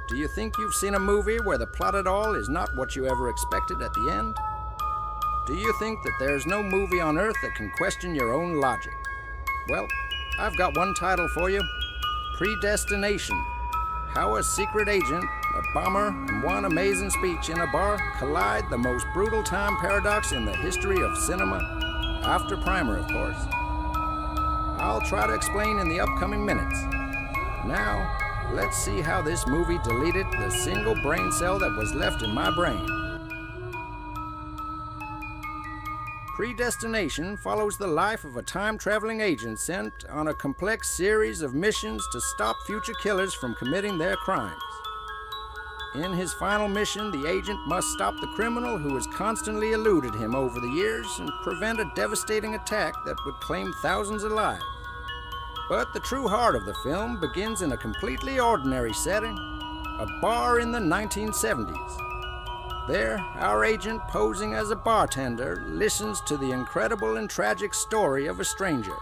Do you think you've seen a movie where the plot at all is not what you ever expected at the end? Do you think that there's no movie on Earth that can question your own logic? Well, I've got one title for you: Predestination. How a secret agent, a bomber, and one amazing speech in a bar collide the most brutal time paradox in the history of cinema. After Primer, of course. I'll try to explain in the upcoming minutes. Now, let's see how this movie deleted the single brain cell that was left in my brain. Predestination follows the life of a time-traveling agent sent on a complex series of missions to stop future killers from committing their crimes. In his final mission, the agent must stop the criminal who has constantly eluded him over the years and prevent a devastating attack that would claim thousands of lives. But the true heart of the film begins in a completely ordinary setting, a bar in the 1970s. There, our agent, posing as a bartender, listens to the incredible and tragic story of a stranger.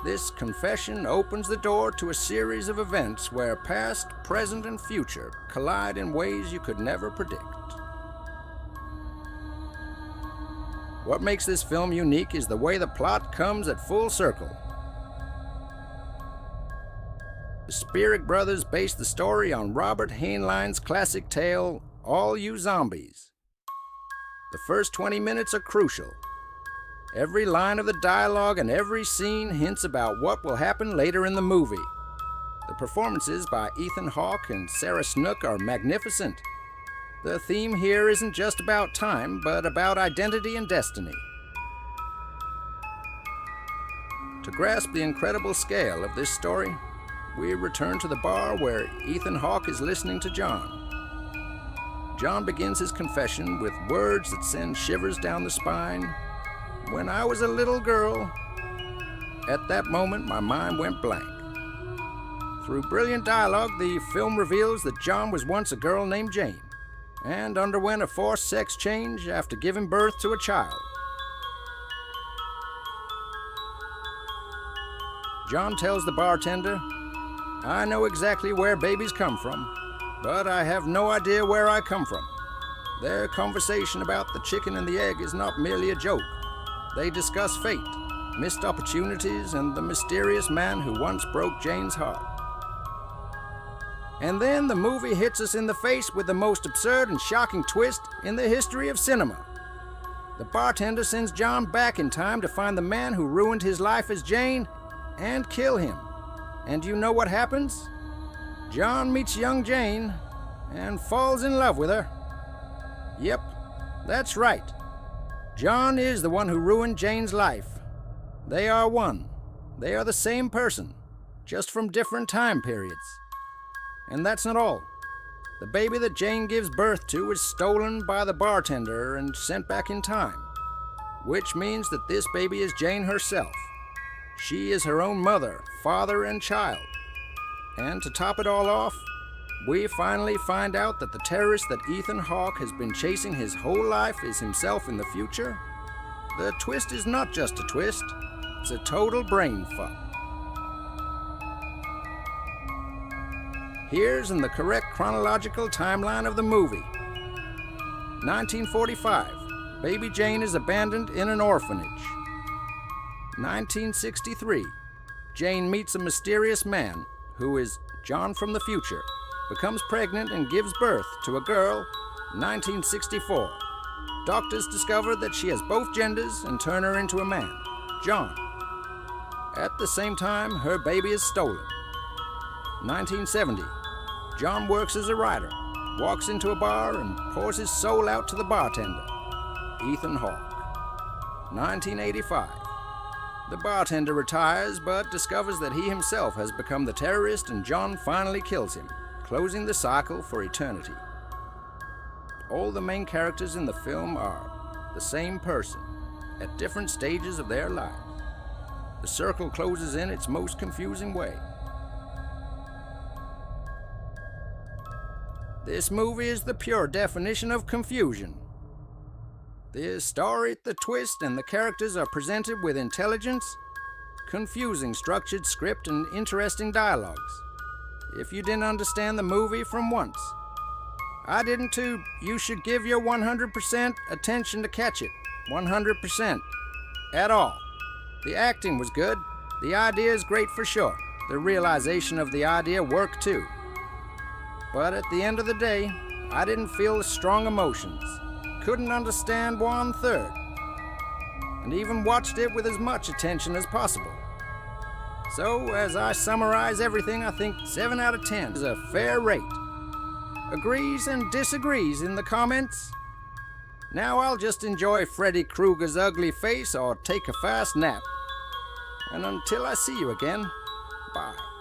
This confession opens the door to a series of events where past, present, and future collide in ways you could never predict. What makes this film unique is the way the plot comes at full circle. The Spirit brothers based the story on Robert Heinlein's classic tale, All You Zombies. The first 20 minutes are crucial. Every line of the dialogue and every scene hints about what will happen later in the movie. The performances by Ethan Hawke and Sarah Snook are magnificent. The theme here isn't just about time, but about identity and destiny. To grasp the incredible scale of this story, we return to the bar where Ethan Hawke is listening to John. John begins his confession with words that send shivers down the spine. When I was a little girl, at that moment my mind went blank. Through brilliant dialogue, the film reveals that John was once a girl named Jane and underwent a forced sex change after giving birth to a child. John tells the bartender, "I know exactly where babies come from, but I have no idea where I come from." Their conversation about the chicken and the egg is not merely a joke. They discuss fate, missed opportunities, and the mysterious man who once broke Jane's heart. And then the movie hits us in the face with the most absurd and shocking twist in the history of cinema. The bartender sends John back in time to find the man who ruined his life as Jane and kill him. And you know what happens? John meets young Jane and falls in love with her. Yep, that's right. John is the one who ruined Jane's life. They are one. They are the same person, just from different time periods. And that's not all. The baby that Jane gives birth to is stolen by the bartender and sent back in time, which means that this baby is Jane herself. She is her own mother, father, and child. And to top it all off, we finally find out that the terrorist that Ethan Hawke has been chasing his whole life is himself in the future. The twist is not just a twist, it's a total brain fuck. Here's in the correct chronological timeline of the movie. 1945, baby Jane is abandoned in an orphanage. 1963, Jane meets a mysterious man who is John from the future, becomes pregnant and gives birth to a girl. 1964, doctors discover that she has both genders and turn her into a man, John. At the same time, her baby is stolen. 1970, John works as a writer, walks into a bar and pours his soul out to the bartender, Ethan Hawke. 1985, the bartender retires but discovers that he himself has become the terrorist and John finally kills him, closing the cycle for eternity. All the main characters in the film are the same person at different stages of their lives. The circle closes in its most confusing way. This movie is the pure definition of confusion. The story, the twist, and the characters are presented with intelligence, confusing structured script, and interesting dialogues. if you didn't understand the movie from once. I didn't too. You should give your 100% attention to catch it. 100%. At all. The acting was good. The idea is great for sure. The realization of the idea worked too. But at the end of the day, I didn't feel the strong emotions. Couldn't understand 1/3. And even watched it with as much attention as possible. So, as I summarize everything, I think 7 out of 10 is a fair rate. Agrees and disagrees in the comments? Now I'll just enjoy Freddy Krueger's ugly face or take a fast nap. And until I see you again, bye.